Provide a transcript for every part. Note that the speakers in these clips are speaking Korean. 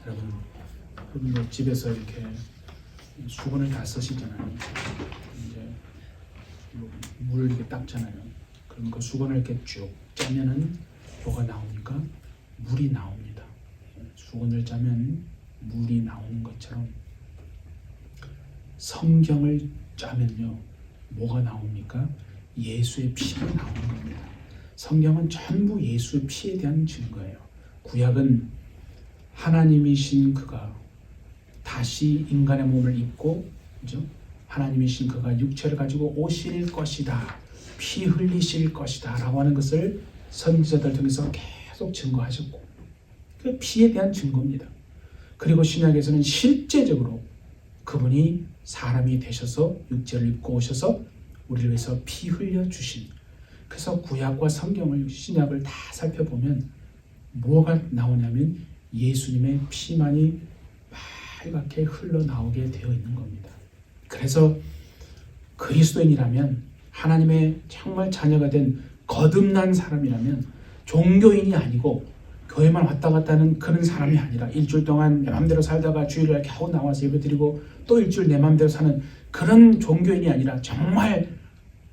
여러분 뭐 집에서 이렇게 수건을 다 쓰시잖아요. 이제 물 이렇게 닦잖아요. 그럼 그 수건을 이렇게 쭉 짜면은 뭐가 나옵니까? 물이 나옵니다. 수건을 짜면 물이 나오는 것처럼 성경을 짜면요 뭐가 나옵니까? 예수의 피가 나오는 겁니다. 성경은 전부 예수의 피에 대한 증거예요. 구약은 하나님이신 그가 다시 인간의 몸을 입고, 그죠? 하나님이신 그가 육체를 가지고 오실 것이다, 피 흘리실 것이다 라고 하는 것을 선지자들 통해서 계속 증거하셨고, 그 피에 대한 증거입니다. 그리고 신약에서는 실제적으로 그분이 사람이 되셔서 육체를 입고 오셔서 우리를 위해서 피 흘려 주신, 그래서 구약과 성경을, 신약을 다 살펴보면 뭐가 나오냐면 예수님의 피만이 빨갛게 흘러나오게 되어 있는 겁니다. 그래서 그리스도인이라면, 하나님의 정말 자녀가 된 거듭난 사람이라면, 종교인이 아니고 교회만 왔다 갔다 하는 그런 사람이 아니라 일주일 동안 내 맘대로 살다가 주일날 겨우 나와서 예배드리고 또 일주일 내 맘대로 사는 그런 종교인이 아니라 정말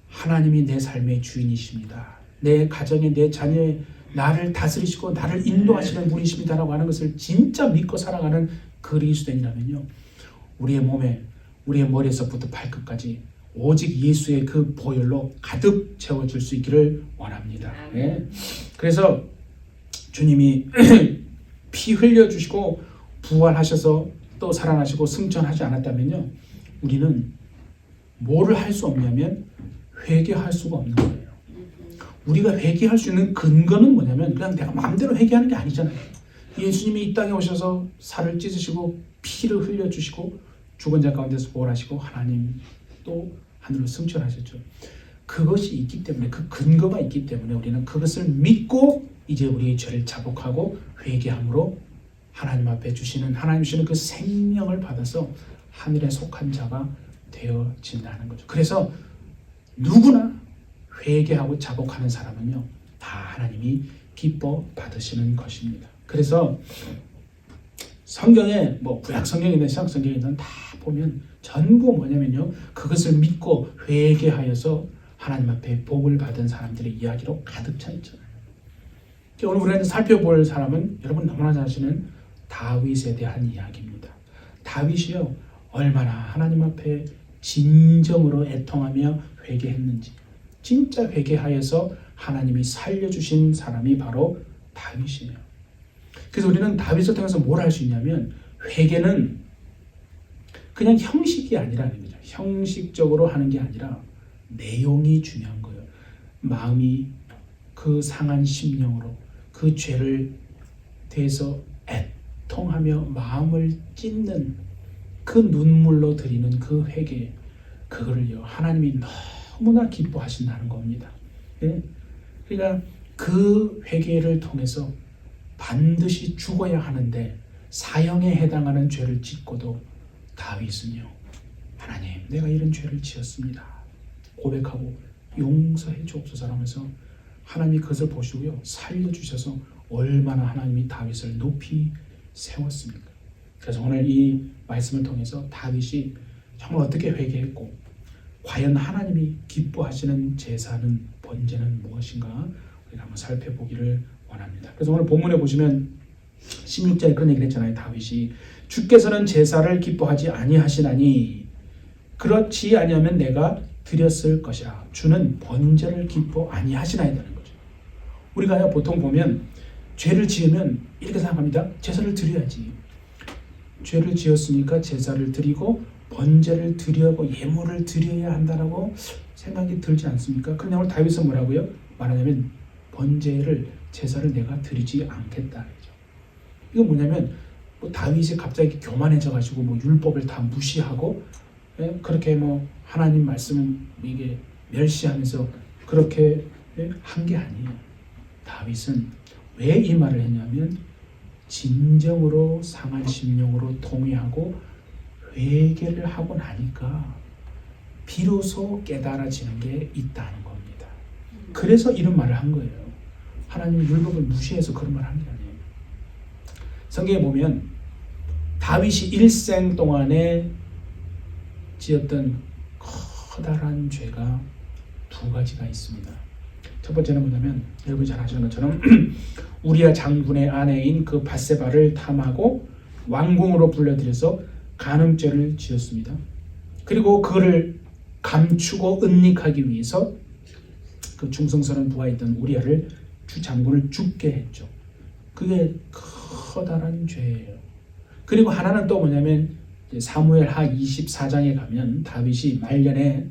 하나님이 내 삶의 주인이십니다, 내 가정의, 내 자녀의 나를 다스리시고 나를 인도하시는 분이십니다라고 하는 것을 진짜 믿고 살아가는 그리스도인이라면요, 우리의 몸에, 우리의 머리에서부터 발끝까지 오직 예수의 그 보혈로 가득 채워줄 수 있기를 원합니다. 네. 그래서 주님이 피 흘려주시고 부활하셔서 또 살아나시고 승천하지 않았다면요, 우리는 뭐를 할 수 없냐면 회개할 수가 없는 거예요. 우리가 회개할 수 있는 근거는 뭐냐면 그냥 내가 마음대로 회개하는 게 아니잖아요. 예수님이 이 땅에 오셔서 살을 찢으시고 피를 흘려주시고 죽은 자 가운데서 부활하시고 하나님 또 하늘로 승천하셨죠. 그것이 있기 때문에, 그 근거가 있기 때문에 우리는 그것을 믿고 이제 우리의 죄를 자복하고 회개함으로 하나님 앞에 주시는, 하나님 주시는 그 생명을 받아서 하늘에 속한 자가 되어진다는 거죠. 그래서 누구나 회개하고 자복하는 사람은요 다 하나님이 기뻐 받으시는 것입니다. 그래서 성경에 뭐 구약 성경이든 신약 성경이든 다 보면 전부 뭐냐면요, 그것을 믿고 회개하여서 하나님 앞에 복을 받은 사람들의 이야기로 가득 차 있잖아요. 오늘 우리가 살펴볼 사람은 여러분 너무나 잘 아시는 다윗에 대한 이야기입니다. 다윗이요 얼마나 하나님 앞에 진정으로 애통하며 회개했는지, 진짜 회개하여서 하나님이 살려주신 사람이 바로 다윗이에요. 그래서 우리는 다윗을 통해서 뭘 할 수 있냐면, 회개는 그냥 형식이 아니라는 거죠. 형식적으로 하는 게 아니라 내용이 중요한 거예요. 마음이 그 상한 심령으로 그 죄를 대해서 애통하며 마음을 찢는 그 눈물로 드리는 그 회개, 그거를요 하나님이 너무나 기뻐하신다는 겁니다. 예? 그러니까 그 회개를 통해서 반드시 죽어야 하는데 사형에 해당하는 죄를 짓고도 다윗은요, 하나님 내가 이런 죄를 지었습니다 고백하고 용서해 주옵소서 하면서 하나님이 그것을 보시고요 살려주셔서 얼마나 하나님이 다윗을 높이 세웠습니까? 그래서 오늘 이 말씀을 통해서 다윗이 정말 어떻게 회개했고 과연 하나님이 기뻐하시는 제사는, 번제는 무엇인가 우리가 한번 살펴보기를 원합니다. 그래서 오늘 본문에 보시면 16절에 그런 얘기를 했잖아요. 다윗이 주께서는 제사를 기뻐하지 아니하시나니 그렇지 아니하면 내가 드렸을 것이라. 주는 번제를 기뻐 아니하시나야 되는 거죠. 우리가 보통 보면 죄를 지으면 이렇게 생각합니다. 제사를 드려야지. 죄를 지었으니까 제사를 드리고 번제를 드리고 예물을 드려야 한다라고 생각이 들지 않습니까? 그런데 오늘 다윗은 뭐라고요? 말하자면 번제를, 제사를 내가 드리지 않겠다. 이거 뭐냐면 뭐 다윗이 갑자기 교만해져 가지고 뭐 율법을 다 무시하고 그렇게 뭐 하나님 말씀은 이게 멸시하면서 그렇게 한 게 아니에요. 다윗은 왜 이 말을 했냐면 진정으로 상한 심령으로 통회하고 회개를 하고 나니까 비로소 깨달아지는 게 있다는 겁니다. 그래서 이런 말을 한 거예요. 하나님이 율법을 무시해서 그런 말을 한 게 아니에요. 성경에 보면 다윗이 일생 동안에 지었던 커다란 죄가 두 가지가 있습니다. 첫 번째는 뭐냐면 여러분이 잘 아시는 것처럼 우리야 장군의 아내인 그 밧세바를 탐하고 왕궁으로 불러들여서 간음죄를 지었습니다. 그리고 그를 감추고 은닉하기 위해서 그 충성스러운 부하였던 우리야를 주 장군을 죽게 했죠. 그게 커다란 죄예요. 그리고 하나는 또 뭐냐면 사무엘하 24장에 가면 다윗이 말년에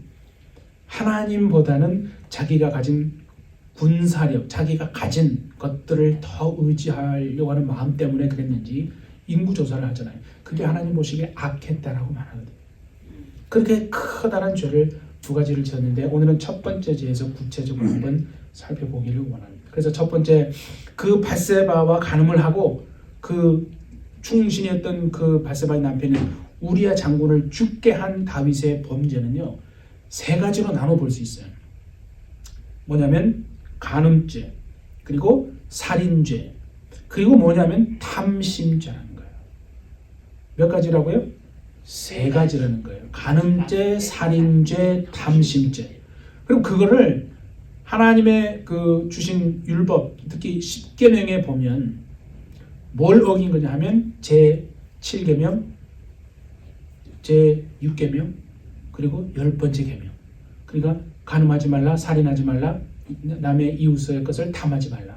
하나님보다는 자기가 가진 군사력, 자기가 가진 것들을 더 의지하려고 하는 마음 때문에 그랬는지 인구조사를 하잖아요. 그게 하나님 보시기에 악했다라고 말하거든요. 그렇게 커다란 죄를 두 가지를 지었는데 오늘은 첫 번째 죄에서 구체적으로 한번 살펴보기를 원합니다. 그래서 첫 번째 그 밧세바와 간음을 하고 그 충신이었던 그 밧세바의 남편인 우리야 장군을 죽게 한 다윗의 범죄는요, 세 가지로 나눠 볼 수 있어요. 뭐냐면 간음죄, 그리고 살인죄, 그리고 뭐냐면 탐심죄라는 거예요. 몇 가지라고요? 세 가지라는 거예요. 간음죄, 살인죄, 탐심죄. 그리고 그거를 하나님의 그 주신 율법, 특히 10계명에 보면 뭘 어긴 거냐 하면 제 7계명, 제 6계명, 그리고 10번째 계명. 그러니까 간음하지 말라, 살인하지 말라, 남의 이웃의 것을 탐하지 말라.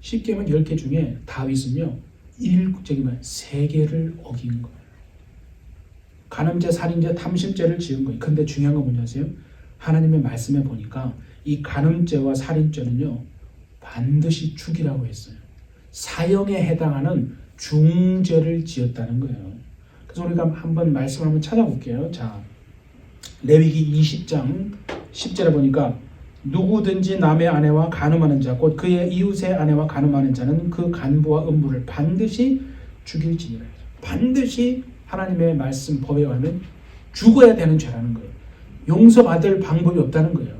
10계명 10개 중에 다윗은요, 3개를 어긴 거예요. 간음죄, 살인죄, 탐심죄를 지은 거예요. 근데 중요한 건 뭐냐 아세요? 하나님의 말씀에 보니까 이 간음죄와 살인죄는요, 반드시 죽이라고 했어요. 사형에 해당하는 중죄를 지었다는 거예요. 그래서 우리가 한번 말씀을 한번 찾아볼게요. 자, 레위기 20장 10절에 보니까 누구든지 남의 아내와 간음하는 자, 곧 그의 이웃의 아내와 간음하는 자는 그 간부와 음부를 반드시 죽일지니라. 반드시 하나님의 말씀 법에 의하면 죽어야 되는 죄라는 거예요. 용서받을 방법이 없다는 거예요.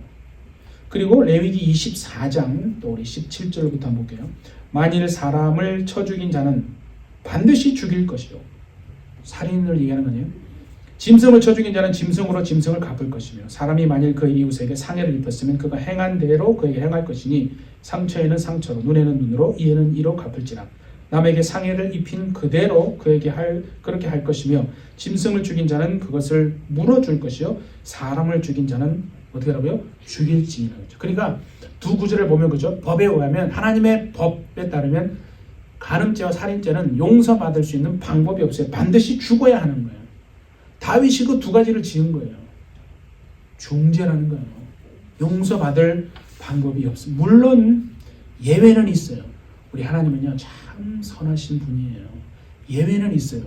그리고 레위기 24장 또 우리 17절부터 한번 볼게요. 만일 사람을 쳐 죽인 자는 반드시 죽일 것이요. 살인을 얘기하는 거네요. 짐승을 쳐 죽인 자는 짐승으로 짐승을 갚을 것이며 사람이 만일 그의 이웃에게 상해를 입혔으면 그가 행한 대로 그에게 행할 것이니 상처에는 상처로 눈에는 눈으로 이에는 이로 갚을지라. 남에게 상해를 입힌 그대로 그에게 그렇게 할 것이며 짐승을 죽인 자는 그것을 물어줄 것이요 사람을 죽인 자는 어떻게 하라고요? 죽일지니라. 그러니까 두 구절을 보면 그죠? 법에 의하면 하나님의 법에 따르면 간음죄와 살인죄는 용서받을 수 있는 방법이 없어요. 반드시 죽어야 하는 거예요. 다윗이 그 두 가지를 지은 거예요. 중죄라는 거예요. 용서받을 방법이 없습니다. 물론 예외는 있어요. 우리 하나님은요 참 선하신 분이에요. 예외는 있어요.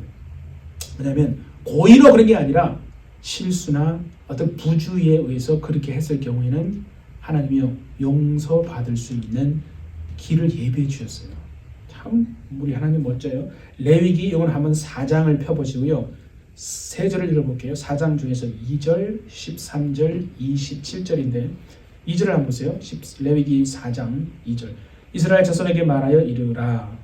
왜냐하면 고의로 그런 게 아니라 실수나 어떤 부주의에 의해서 그렇게 했을 경우에는 하나님이요 용서받을 수 있는 길을 예비해 주셨어요. 참 우리 하나님 멋져요. 레위기 이건 한번 4장을 펴보시고요. 세 절을 읽어볼게요. 4장 중에서 2절, 13절, 27절인데 2절을 한번 보세요. 레위기 4장 2절. 이스라엘 자손에게 말하여 이르라.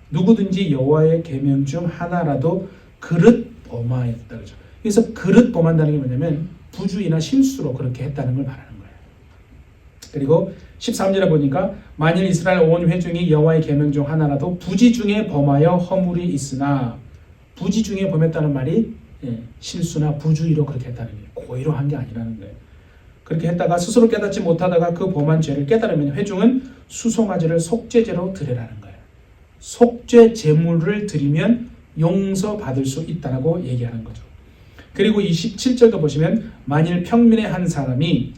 누구든지 여호와의 계명 중 하나라도 그릇 범하였다. 그죠? 그래서 그릇 범한다는 게 뭐냐면 부주의나 실수로 그렇게 했다는 걸 말하는 거예요. 그리고 13절에 보니까 만일 이스라엘 온 회중이 여호와의 계명 중 하나라도 부지 중에 범하여 허물이 있으나 부지 중에 범했다는 말이 실수나 부주의로 그렇게 했다는 거예요. 고의로 한 게 아니라는 거예요. 그렇게 했다가 스스로 깨닫지 못하다가 그 범한 죄를 깨달으면 회중은 수송아지를 속죄제로 드리라는 거예요. 속죄 제물을 드리면 용서받을 수 있다고 얘기하는 거죠. 그리고 27절도 보시면 만일 평민의 한 사람이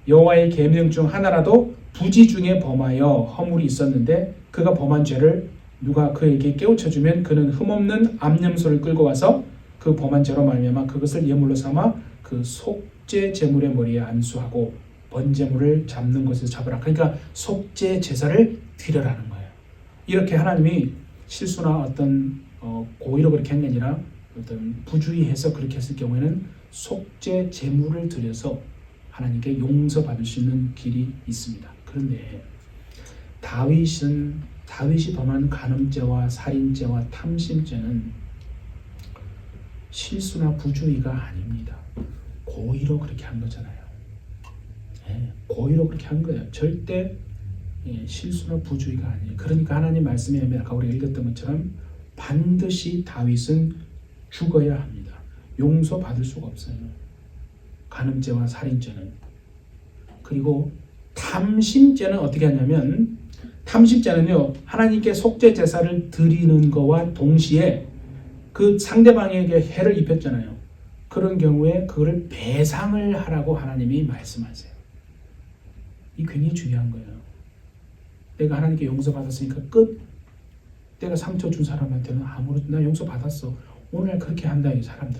여호와의 계명 중 하나라도 부지 중에 범하여 허물이 있었는데 그가 범한 죄를 누가 그에게 깨우쳐주면 그는 흠없는 암염소를 끌고 와서 그 범한 죄로 말미암아 그것을 예물로 삼아 그 속죄 제물의 머리에 안수하고 번제물을 잡는 것에서 잡으라. 그러니까 속죄 제사를 드려라는 거예요. 이렇게 하나님이 실수나 어떤 고의로 그렇게 한 게 아니라 어떤 부주의해서 그렇게 했을 경우에는 속죄 제물을 드려서 하나님께 용서받을 수 있는 길이 있습니다. 그런데 다윗이 범한 간음죄와 살인죄와 탐심죄는 실수나 부주의가 아닙니다. 고의로 그렇게 한 거잖아요. 고의로 그렇게 한 거예요. 절대 실수나 부주의가 아니에요. 그러니까 하나님 말씀에 의하면 아까 우리가 읽었던 것처럼 반드시 다윗은 죽어야 합니다. 용서받을 수가 없어요. 간음죄와 살인죄는. 그리고 탐심죄는 어떻게 하냐면, 탐심죄는요, 하나님께 속죄 제사를 드리는 거와 동시에 그 상대방에게 해를 입혔잖아요. 그런 경우에 그거를 배상을 하라고 하나님이 말씀하세요. 이 굉장히 중요한 거예요. 내가 하나님께 용서받았으니까 끝. 내가 상처 준 사람한테는 아무렇지, 나 용서받았어, 오늘 그렇게 한다, 이 사람들.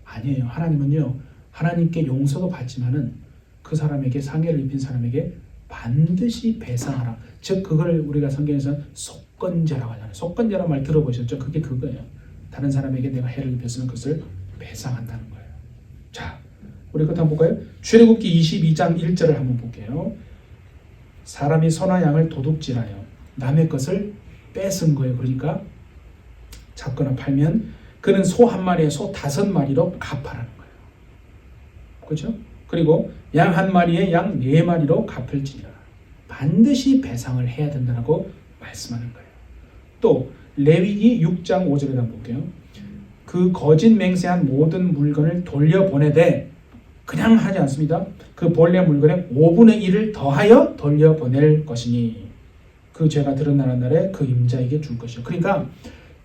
아니에요. 하나님은요, 하나님께 용서도 받지만은 그 사람에게, 상해를 입힌 사람에게 반드시 배상하라. 즉 그걸 우리가 성경에서 속건제라고 하잖아요. 속건제라는 말 들어보셨죠? 그게 그거예요. 다른 사람에게 내가 해를 입혔으면 그것을 배상한다는 거예요. 자, 우리 그것 한번 볼까요? 출애굽기 22장 1절을 한번 볼게요. 사람이 소나 양을 도둑질하여 남의 것을 뺏은 거예요. 그러니까 잡거나 팔면 그는 소 한 마리에 소 5마리로 갚아라는 거예요. 그렇죠? 그리고 양 한 마리에 양 4마리로 갚을지니라. 반드시 배상을 해야 된다고 말씀하는 거예요. 또 레위기 6장 5절에 한번 볼게요. 그 거짓 맹세한 모든 물건을 돌려보내되, 그냥 하지 않습니다. 그 본래 물건의 5분의 1을 더하여 돌려보낼 것이니 그 죄가 드러나는 날에 그 임자에게 줄 것이요. 그러니까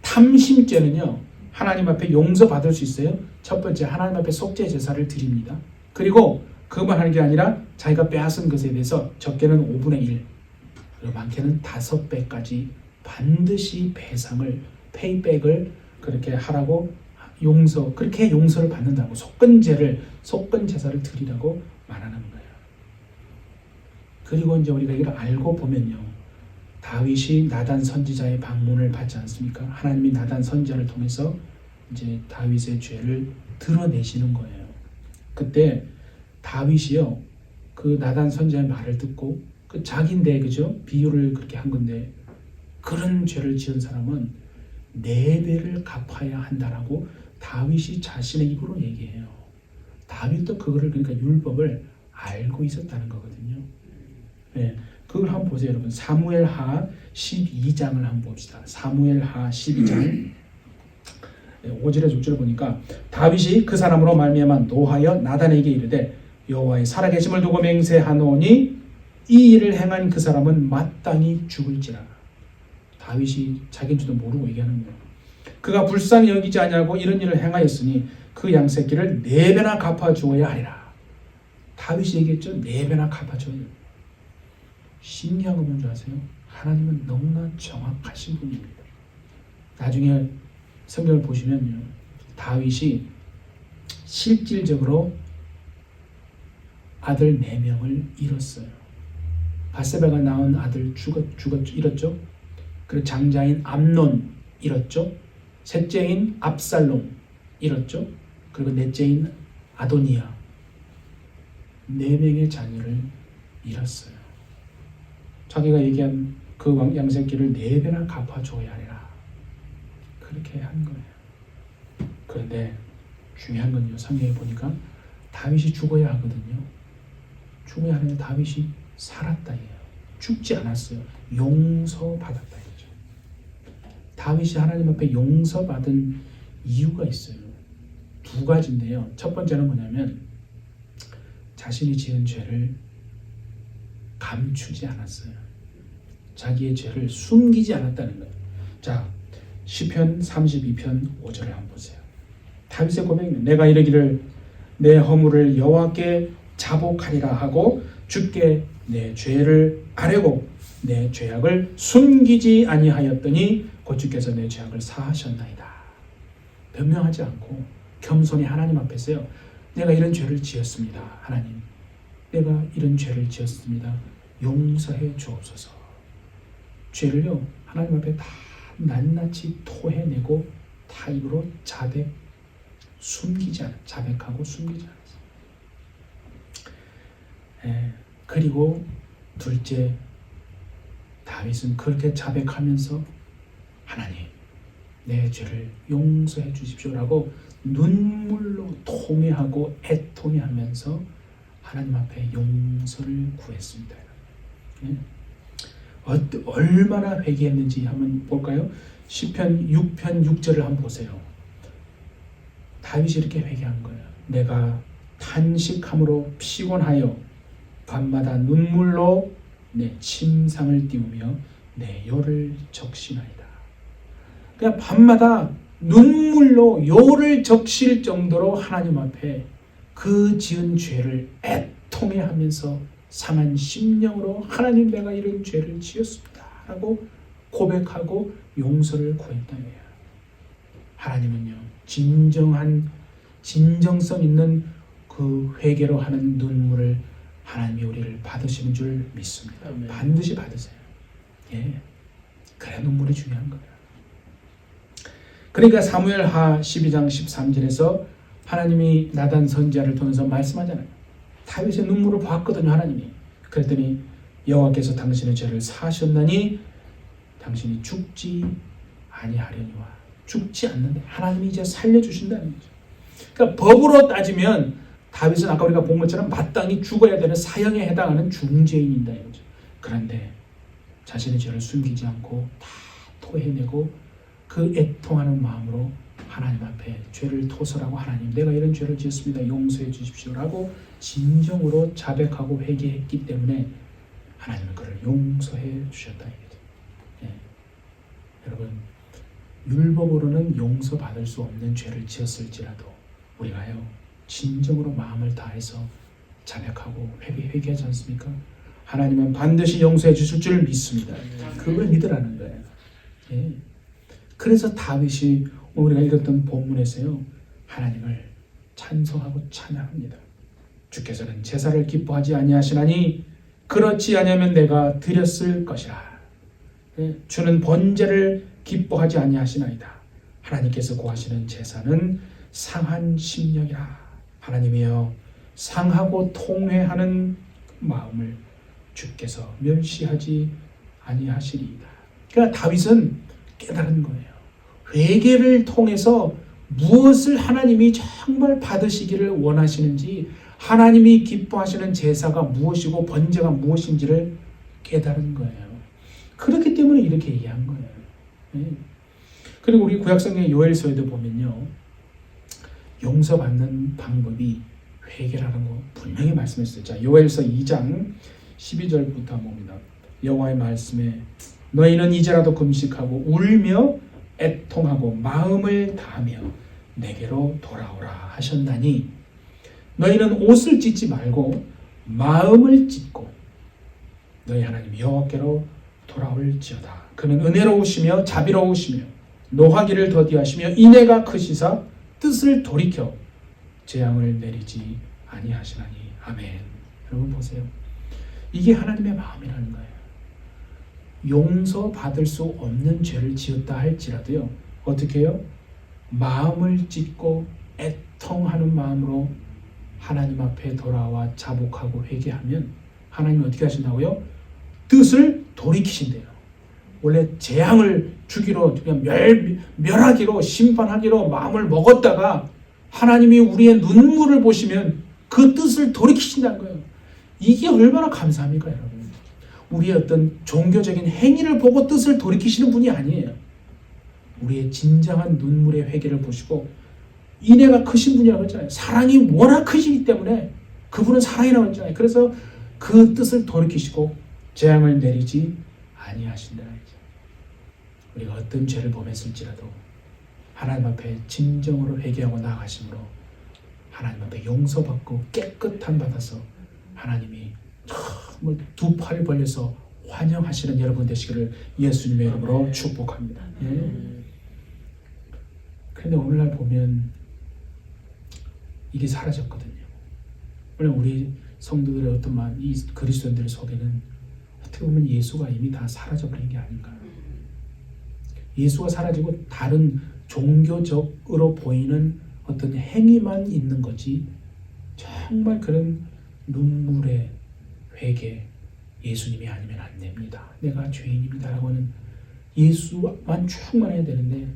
탐심죄는요, 하나님 앞에 용서받을 수 있어요. 첫 번째, 하나님 앞에 속죄 제사를 드립니다. 그리고 그것만 하는 게 아니라 자기가 빼앗은 것에 대해서 적게는 5분의 1, 그리고 많게는 5배까지 반드시 배상을, 페이백을 그렇게 하라고, 그렇게 용서를 받는다고, 속건 제사를 드리라고 말하는 거예요. 그리고 이제 우리가 이걸 알고 보면요, 다윗이 나단 선지자의 방문을 받지 않습니까? 하나님이 나단 선지자를 통해서 이제 다윗의 죄를 드러내시는 거예요. 그때 다윗이요, 그 나단 선지자의 말을 듣고, 그 자기인데, 그죠? 비유를 그렇게 한 건데, 그런 죄를 지은 사람은 4배를 갚아야 한다라고 다윗이 자신의 입으로 얘기해요. 다윗도 그거를, 그러니까 율법을 알고 있었다는 거거든요. 네, 그걸 한번 보세요, 여러분. 사무엘하 12장을 한번 봅시다. 사무엘하 12장 5절에 6절을 보니까, 다윗이 그 사람으로 말미암아 노하여 나단에게 이르되 여호와의 살아계심을 두고 맹세하노니 이 일을 행한 그 사람은 마땅히 죽을지라. 다윗이 자기인 줄도 모르고 얘기하는 거예요. 그가 불쌍히 여기지 아니하고 이런 일을 행하였으니 그 양새끼를 4배나 갚아주어야 하리라. 다윗이 얘기했죠. 4배나 갚아줘야 해요. 신기한 거 뭔지 아세요? 하나님은 너무나 정확하신 분입니다. 나중에 성경을 보시면요, 다윗이 실질적으로 아들 4명을 잃었어요. 바세바가 낳은 아들 잃었죠. 그리고 장자인 암논 잃었죠. 셋째인 압살롬 잃었죠. 그리고 넷째인 아도니아, 4명의 자녀를 잃었어요. 자기가 얘기한 그 양새끼를 4배나 갚아줘야 하리라. 그렇게 한 거예요. 그런데 중요한 건요, 성경에 보니까 다윗이 죽어야 하거든요. 죽어야 하는데 다윗이 살았다 해요. 죽지 않았어요. 용서받았다 이거죠. 다윗이 하나님 앞에 용서받은 이유가 있어요. 2가지인데요. 첫 번째는 뭐냐면 자신이 지은 죄를 감추지 않았어요. 자기의 죄를 숨기지 않았다는 거예요. 자, 시편 32편 5절을 한번 보세요. 다윗의 고백입니다. 내가 이르기를 내 허물을 여호와께 자복하리라 하고 주께 내 죄를 아뢰고 내 죄악을 숨기지 아니하였더니 곧 주께서 내 죄악을 사하셨나이다. 변명하지 않고 겸손히 하나님 앞에서요, 내가 이런 죄를 지었습니다. 하나님, 내가 이런 죄를 지었습니다. 용서해 주옵소서. 죄를요, 하나님 앞에 다 낱낱이 토해내고 다 입으로 자백하고 숨기지 않았어요. 그리고 둘째, 다윗은 그렇게 자백하면서 하나님, 내 죄를 용서해 주십시오라고 눈물로 통회하고 애통해하면서 하나님 앞에 용서를 구했습니다. 예? 얼마나 회개했는지 한번 볼까요? 시편 6편 6절을 한번 보세요. 다윗이 이렇게 회개한 거예요. 내가 탄식함으로 피곤하여 밤마다 눈물로 내 침상을 띄우며 내 요를 적시나이다. 그냥 밤마다 눈물로 요를 적실 정도로 하나님 앞에 그 지은 죄를 애통해하면서 상한 심령으로 하나님 내가 이런 죄를 지었습니다 라고 고백하고 용서를 구했다는 거예요. 하나님은요 진정성 있는 그 회개로 하는 눈물을 하나님이 우리를 받으시는 줄 믿습니다. 아멘. 반드시 받으세요. 예, 그래 눈물이 중요한 거예요. 그러니까 사무엘하 12장 13절에서 하나님이 나단 선지자를 통해서 말씀하잖아요. 다윗의 눈물을 봤거든요. 하나님이. 그랬더니 여호와께서 당신의 죄를 사하셨나니 당신이 죽지 아니하려니와. 죽지 않는데 하나님이 이제 살려주신다는 거죠. 그러니까 법으로 따지면 다윗은 아까 우리가 본 것처럼 마땅히 죽어야 되는 사형에 해당하는 중죄인이다 이거죠. 그런데 자신의 죄를 숨기지 않고 다 토해내고 그 애통하는 마음으로 하나님 앞에 죄를 토설하고 하나님 내가 이런 죄를 지었습니다. 용서해 주십시오라고 진정으로 자백하고 회개했기 때문에 하나님은 그를 용서해 주셨다 이거죠. 예. 여러분 율법으로는 용서받을 수 없는 죄를 지었을지라도 우리가요 진정으로 마음을 다해서 자백하고 회개하지 않습니까? 하나님은 반드시 용서해 주실 줄 믿습니다. 그걸 믿으라는 거예요. 예. 그래서 다윗이 우리가 읽었던 본문에서요 하나님을 찬송하고 찬양합니다. 주께서는 제사를 기뻐하지 아니하시나니 그렇지 아니하면 내가 드렸을 것이라. 예. 주는 번제를 기뻐하지 아니하시나이다. 하나님께서 구하시는 제사는 상한 심령이라. 하나님이여 상하고 통회하는 마음을 주께서 멸시하지 아니하시리이다. 그러니까 다윗은 깨달은 거예요. 회개를 통해서 무엇을 하나님이 정말 받으시기를 원하시는지 하나님이 기뻐하시는 제사가 무엇이고 번제가 무엇인지를 깨달은 거예요. 그렇기 때문에 이렇게 이해한 거예요. 네. 그리고 우리 구약성경 요엘서에도 보면요 용서받는 방법이 회개라는 거 분명히 말씀했어요. 자, 요엘서 2장 12절부터 봅니다. 여호와의 말씀에 너희는 이제라도 금식하고 울며 애통하고 마음을 다하며 내게로 돌아오라 하셨나니 너희는 옷을 찢지 말고 마음을 찢고 너희 하나님 여호와께로 돌아올지어다. 그는 은혜로우시며 자비로우시며 노하기를 더디하시며 인애가 크시사 뜻을 돌이켜 재앙을 내리지 아니하시나니 아멘. 여러분 보세요. 이게 하나님의 마음이라는 거예요. 용서받을 수 없는 죄를 지었다 할지라도요 어떻게 해요? 마음을 찢고 애통하는 마음으로 하나님 앞에 돌아와 자복하고 회개하면 하나님은 어떻게 하신다고요? 뜻을 돌이키신대요. 원래 재앙을 주기로 그냥 멸하기로 심판하기로 마음을 먹었다가 하나님이 우리의 눈물을 보시면 그 뜻을 돌이키신다는 거예요. 이게 얼마나 감사합니까 여러분. 우리의 어떤 종교적인 행위를 보고 뜻을 돌이키시는 분이 아니에요. 우리의 진정한 눈물의 회개를 보시고 인애가 크신 분이라고 했잖아요. 사랑이 워낙 크시기 때문에 그분은 사랑이라고 했잖아요. 그래서 그 뜻을 돌이키시고 재앙을 내리지 아니하신다. 우리가 어떤 죄를 범했을지라도 하나님 앞에 진정으로 회개하고 나아가심으로 하나님 앞에 용서받고 깨끗함 받아서 하나님이 정말 두 팔 벌려서 환영하시는 여러분 되시기를 예수님의 이름으로 축복합니다. 예. 그런데 오늘날 보면 이게 사라졌거든요. 원래 우리 성도들의 어떤 이 그리스도인들의 속에는 어떻게 보면 예수가 이미 다 사라져버린 게 아닌가. 예수가 사라지고 다른 종교적으로 보이는 어떤 행위만 있는 거지 정말 그런 눈물의 회개 예수님이 아니면 안 됩니다. 내가 죄인입니다 라고 하는 예수만 충만해야 되는데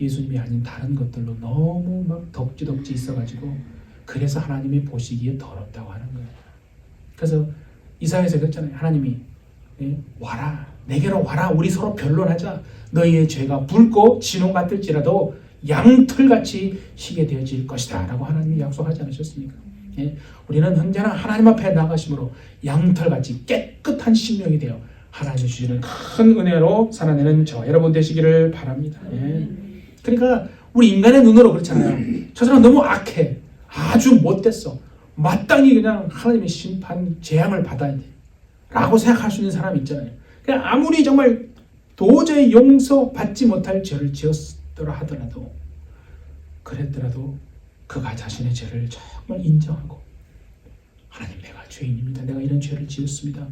예수님이 아닌 다른 것들로 너무 막 덕지덕지 있어가지고 그래서 하나님이 보시기에 더럽다고 하는 거예요. 그래서 이사야에서 그랬잖아요. 하나님이 와라, 내게로 와라, 우리 서로 변론하자. 너희의 죄가 붉고 진홍 같을지라도 양털같이 희게 되어질 것이다 라고 하나님이 약속하지 않으셨습니까? 우리는 언제나 하나님 앞에 나가심으로 양털같이 깨끗한 심령이 되어 하나님이 주시는 큰 은혜로 살아내는 저 여러분 되시기를 바랍니다. 그러니까 우리 인간의 눈으로 그렇잖아요. 저 사람 너무 악해, 아주 못됐어, 마땅히 그냥 하나님의 심판 재앙을 받아야 돼 라고 생각할 수 있는 사람이 있잖아요. 그냥 아무리 정말 도저히 용서받지 못할 죄를 지었더라 하더라도, 그랬더라도 그가 자신의 죄를 정말 인정하고, 하나님, 내가 죄인입니다, 내가 이런 죄를 지었습니다,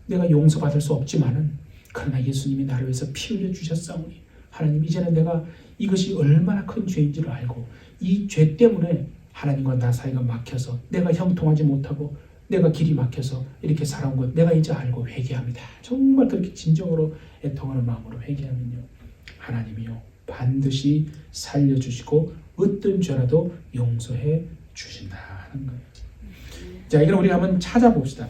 내가 용서받을 수 없지만은 그러나 예수님이 나를 위해서 피 흘려 주셨사오니 하나님, 이제는 내가 이것이 얼마나 큰 죄인지를 알고 이 죄 때문에 하나님과 나 사이가 막혀서 내가 형통하지 못하고 내가 길이 막혀서 이렇게 살아온 것 내가 이제 알고 회개합니다. 정말 그렇게 진정으로 애통하는 마음으로 회개하면요, 하나님이요 반드시 살려주시고 어떤 죄라도 용서해 주신다는 거예요. 자, 이걸 우리가 한번 찾아봅시다.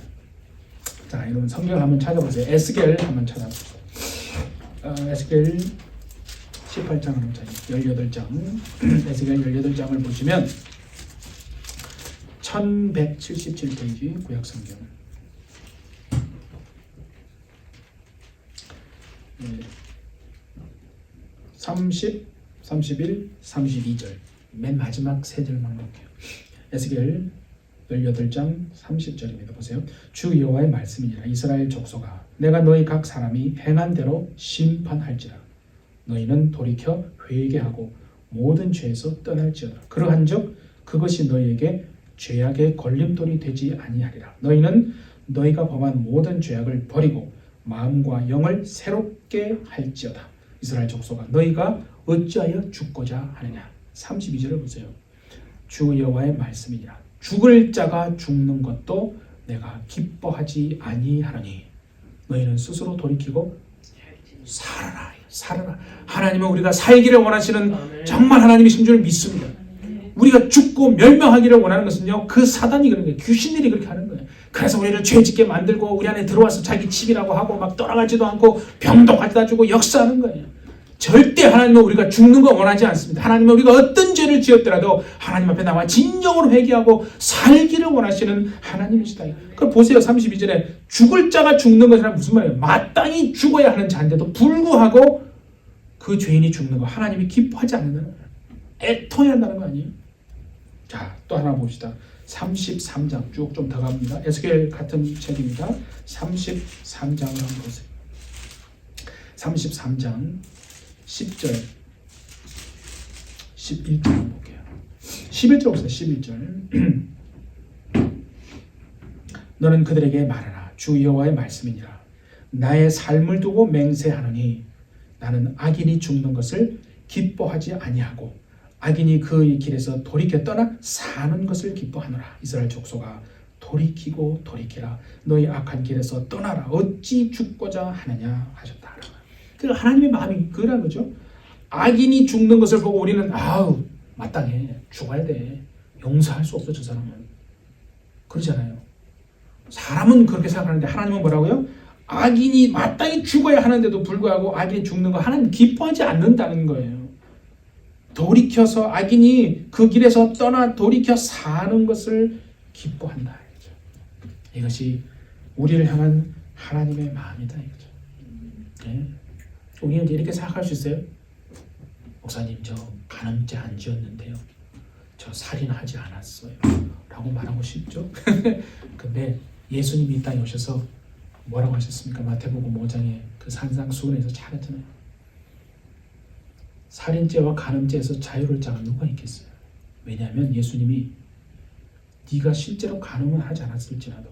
자, 여러분 성경을 한번 찾아보세요. 에스겔 한번 찾아봅시다. 에스겔 18장 한번 찾아보세요. 18장 에스겔 18장을 보시면 1177페이지 구약성경 30, 31, 32절 맨 마지막 세 절만 볼게요. 에스겔 18장 30절입니다. 보세요. 주 여호와의 말씀이니라. 이스라엘 족속아, 내가 너희 각 사람이 행한 대로 심판할지라. 너희는 돌이켜 회개하고 모든 죄에서 떠날지어다. 그러한즉 그것이 너희에게 죄악의 걸림돌이 되지 아니하리라. 너희는 너희가 범한 모든 죄악을 버리고 마음과 영을 새롭게 할지어다. 이스라엘 족속아, 너희가 어찌하여 죽고자 하느냐. 32절을 보세요. 주 여호와의 말씀이니라. 죽을 자가 죽는 것도 내가 기뻐하지 아니하노니 너희는 스스로 돌이키고 살아라. 살아라. 하나님은 우리가 살기를 원하시는 정말 하나님이신 줄 믿습니다. 우리가 죽고 멸망하기를 원하는 것은요, 그 사단이 그런 거예요. 귀신들이 그렇게 하는 거예요. 그래서 우리를 죄짓게 만들고 우리 안에 들어와서 자기 집이라고 하고 막 떠나가지도 않고 병도 가져다 주고 역사하는 거예요. 절대 하나님은 우리가 죽는 거 원하지 않습니다. 하나님은 우리가 어떤 죄를 지었더라도 하나님 앞에 나와 진정으로 회개하고 살기를 원하시는 하나님이시다. 그럼 보세요. 32절에 죽을 자가 죽는 것이란 무슨 말이에요? 마땅히 죽어야 하는 자인데도 불구하고 그 죄인이 죽는 거 하나님이 기뻐하지 않는다는 거예요. 애통해야 한다는 거 아니에요? 자, 또 하나 봅시다. 33장 쭉 좀 더 갑니다. 에스겔 같은 책입니다. 33장을 한번 보세요. 33장 10절 11절 한번 볼게요. 11절 보세요. 11절 너는 그들에게 말하라. 주 여호와의 말씀이니라. 나의 삶을 두고 맹세하노니 나는 악인이 죽는 것을 기뻐하지 아니하고 악인이 그의 길에서 돌이켜 떠나 사는 것을 기뻐하노라. 이스라엘 족속아, 돌이키고 돌이키라. 너희 악한 길에서 떠나라. 어찌 죽고자 하느냐 하셨다. 그러니까 하나님의 마음이 그런 거죠. 악인이 죽는 것을 보고 우리는 아우 마땅해, 죽어야 돼, 용서할 수 없어 저 사람은, 그러잖아요. 사람은 그렇게 생각하는데 하나님은 뭐라고요? 악인이 마땅히 죽어야 하는데도 불구하고 악인이 죽는 거 하나님 기뻐하지 않는다는 거예요. 돌이켜서 악인이 그 길에서 떠나 돌이켜 사는 것을 기뻐한다. 이것이 우리를 향한 하나님의 마음이다. 네. 우리는 이렇게 생각할 수 있어요. 목사님, 저 간음죄 안 지었는데요, 저 살인하지 않았어요 라고 말하고 싶죠. 근데 예수님이 이 땅에 오셔서 뭐라고 하셨습니까? 마태복음 5장에 그 산상수훈에서 잘했잖아요. 살인죄와 간음죄에서 자유로울 자가 누가 있겠어요? 왜냐하면 예수님이 네가 실제로 간음은 하지 않았을지라도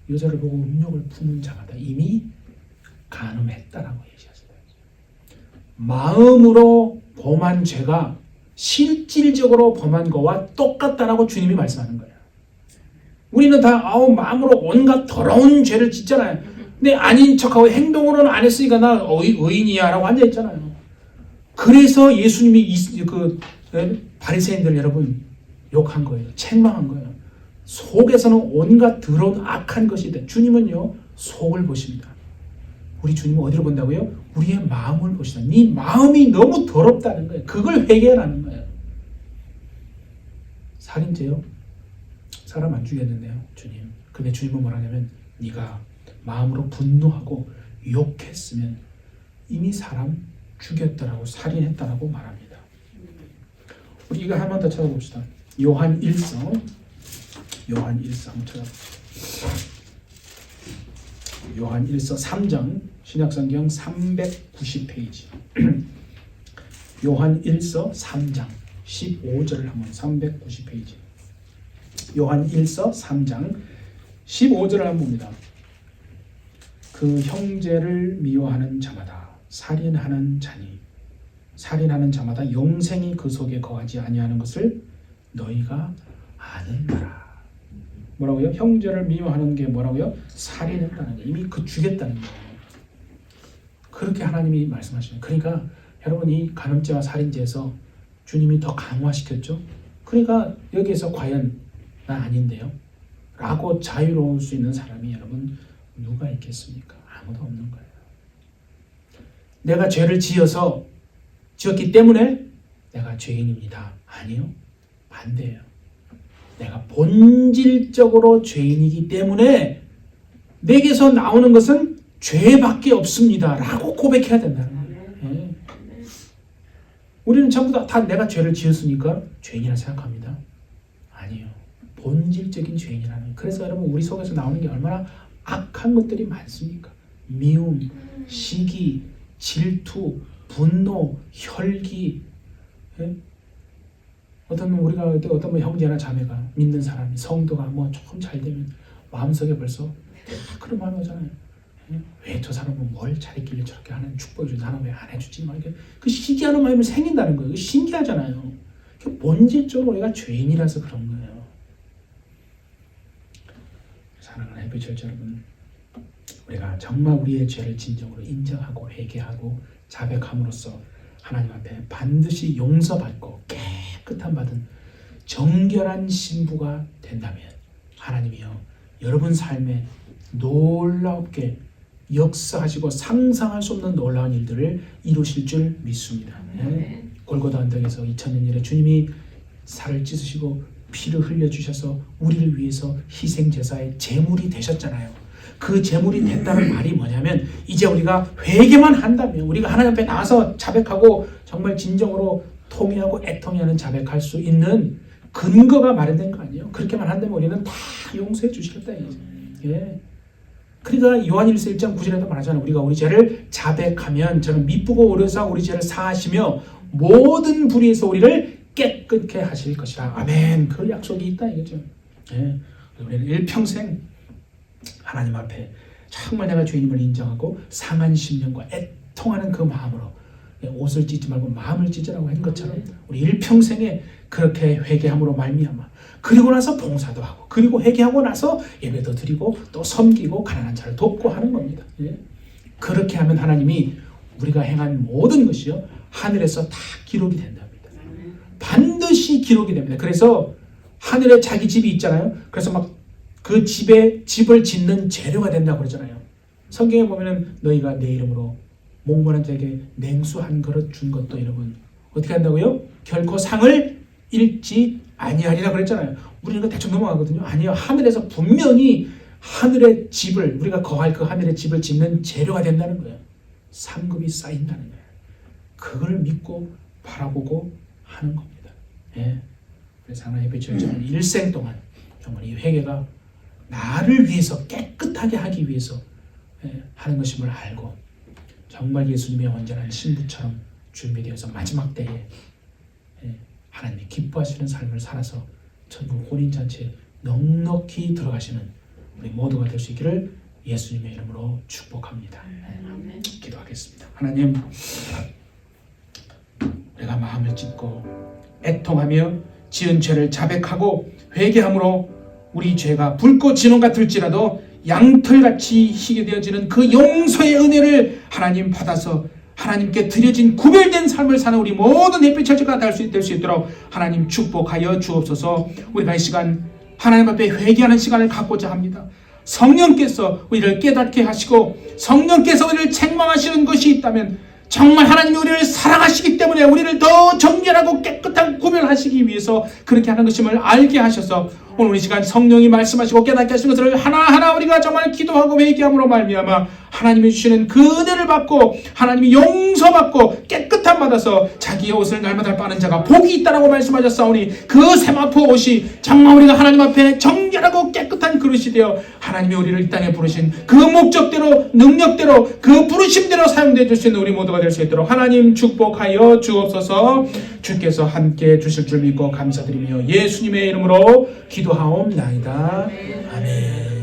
여자를 보고 음욕을 품은 자마다 이미 간음했다라고 얘기하셨어요. 마음으로 범한 죄가 실질적으로 범한 거와 똑같다라고 주님이 말씀하는 거예요. 우리는 다 마음으로 온갖 더러운 죄를 짓잖아요. 근데 아닌 척하고 행동으로는 안 했으니까 나 의인이야 라고 앉아있잖아요. 그래서 예수님이 바리새인들 여러분 욕한 거예요. 책망한 거예요. 속에서는 온갖 더러운 악한 것이 있다. 주님은요 속을 보십니다. 우리 주님은 어디를 본다고요? 우리의 마음을 보시다. 네 마음이 너무 더럽다는 거예요. 그걸 회개하라는 거예요. 살인죄요? 사람 안 죽였는데요, 주님. 근데 주님은 뭐라냐면 네가 마음으로 분노하고 욕했으면 이미 사람 죽였다라고 살인했다라고 말합니다. 우리 이거 한 번 더 찾아봅시다. 요한 1서 한번 찾아봅시다. 요한 1서 3장 신약성경 390페이지 요한 1서 3장 15절을 한번 390페이지 요한 1서 3장 15절을 한번 봅니다. 그 형제를 미워하는 자마다 살인하는 자니 살인하는 자마다 영생이 그 속에 거하지 아니하는 것을 너희가 아는도라. 뭐라고요? 형제를 미워하는 게 뭐라고요? 살인했다는 게 이미 그 죽였다는 거예요. 그렇게 하나님이 말씀하시는. 그러니까 여러분 이 간음죄와 살인죄에서 주님이 더 강화시켰죠. 그러니까 여기에서 과연 나 아닌데요? 라고 자유로울 수 있는 사람이 여러분 누가 있겠습니까? 아무도 없는 거예요. 내가 죄를 지었기 때문에 내가 죄인입니다. 아니요. 반대예요. 내가 본질적으로 죄인이기 때문에 내게서 나오는 것은 죄밖에 없습니다. 라고 고백해야 된다는 거예요. 네. 우리는 전부 다 내가 죄를 지었으니까 죄인이라 생각합니다. 아니요. 본질적인 죄인이라는 거예요. 그래서 여러분 우리 속에서 나오는 게 얼마나 악한 것들이 많습니까? 미움, 시기, 질투, 분노, 혈기. 예? 어떤 형제나 자매가 믿는 사람이 성도가 조금 잘 되면 마음속에 벌써 그런 마음이 오잖아요. 왜 저 사람은 뭘 잘했길래 저렇게 하는 축복을 준 사람 왜 안 해주지? 그 시기하는 마음이 생긴다는 거예요. 신기하잖아요. 본질적으로 우리가 죄인이라서 그런 거예요. 사랑하는 해피철치 여러분, 우리가 정말 우리의 죄를 진정으로 인정하고 회개하고 자백함으로써 하나님 앞에 반드시 용서받고 깨끗한 받은 정결한 신부가 된다면 하나님이요 여러분 삶에 놀랍게 역사하시고 상상할 수 없는 놀라운 일들을 이루실 줄 믿습니다. 네. 골고다 언덕에서 2000년 전에 주님이 살을 찢으시고 피를 흘려주셔서 우리를 위해서 희생제사의 제물이 되셨잖아요. 그 제물이 됐다는 말이 뭐냐면 이제 우리가 회개만 한다면 우리가 하나님 앞에 나와서 자백하고 정말 진정으로 통회하고 애통해하는 자백할 수 있는 근거가 마련된 거 아니에요? 그렇게만 한다면 우리는 다 용서해 주시겠다. 예. 그러니까 요한일서 1장 9절에도 말하잖아요. 우리가 우리 죄를 자백하면 저는 미쁘고 오려서 우리 죄를 사하시며 모든 불의에서 우리를 깨끗게 하실 것이라. 아멘. 그 약속이 있다 이거죠. 예. 우리는 일평생 하나님 앞에 정말 내가 죄인임을 인정하고 상한 심령과 애통하는 그 마음으로 옷을 찢지 말고 마음을 찢으라고 한 것처럼 우리 일평생에 그렇게 회개함으로 말미암아 그리고 나서 봉사도 하고 그리고 회개하고 나서 예배도 드리고 또 섬기고 가난한 자를 돕고 하는 겁니다. 예? 그렇게 하면 하나님이 우리가 행한 모든 것이요 하늘에서 다 기록이 된답니다. 반드시 기록이 됩니다. 그래서 하늘에 자기 집이 있잖아요. 그래서 막 그 집을 짓는 재료가 된다고 그러잖아요. 성경에 보면은 너희가 내 이름으로 목마른 자에게 냉수 한 그릇 준 것도 여러분 어떻게 한다고요? 결코 상을 잃지 아니하리라 그랬잖아요. 우리는 이거 대충 넘어가거든요. 아니요. 하늘에서 분명히 하늘의 집을 우리가 거할 그 하늘의 집을 짓는 재료가 된다는 거예요. 상급이 쌓인다는 거예요. 그걸 믿고 바라보고 하는 겁니다. 예. 그래서 하나님의 빛을 일생 동안 정말 이 회개가 나를 위해서 깨끗하게 하기 위해서 하는 것임을 알고 정말 예수님의 온전한 신부처럼 준비되어서 마지막 때에 하나님이 기뻐하시는 삶을 살아서 천국 혼인잔치에 넉넉히 들어가시는 우리 모두가 될 수 있기를 예수님의 이름으로 축복합니다. 기도하겠습니다. 하나님, 우리가 마음을 찢고 애통하며 지은 죄를 자백하고 회개함으로 우리 죄가 붉고 진홍 같을지라도 양털같이 희게 되어지는 그 용서의 은혜를 하나님 받아서 하나님께 드려진 구별된 삶을 사는 우리 모든 햇빛 처지가 될 수 있도록 하나님 축복하여 주옵소서. 우리가 이 시간 하나님 앞에 회개하는 시간을 갖고자 합니다. 성령께서 우리를 깨닫게 하시고 성령께서 우리를 책망하시는 것이 있다면 정말 하나님이 우리를 사랑하시기 때문에 우리를 더 정결하고 깨끗하게 구별하시기 위해서 그렇게 하는 것임을 알게 하셔서 오늘 이 시간 성령이 말씀하시고 깨닫게 하시는 것을 하나하나 우리가 정말 기도하고 회개함으로 말미암아 하나님이 주시는 그 은혜를 받고 하나님이 용서받고 깨끗함 받아서 자기의 옷을 날마다 빠는 자가 복이 있다라고 말씀하셨사오니 그 세마포 옷이 정말 우리가 하나님 앞에 정결하고 깨끗한 그릇이 되어 하나님이 우리를 이 땅에 부르신 그 목적대로 능력대로 그 부르심대로 사용되어 줄 수 있는 우리 모두가 될 수 있도록 하나님 축복하여 주옵소서. 주께서 함께 주실 줄 믿고 감사드리며 예수님의 이름으로 기도하옵나이다. 아멘.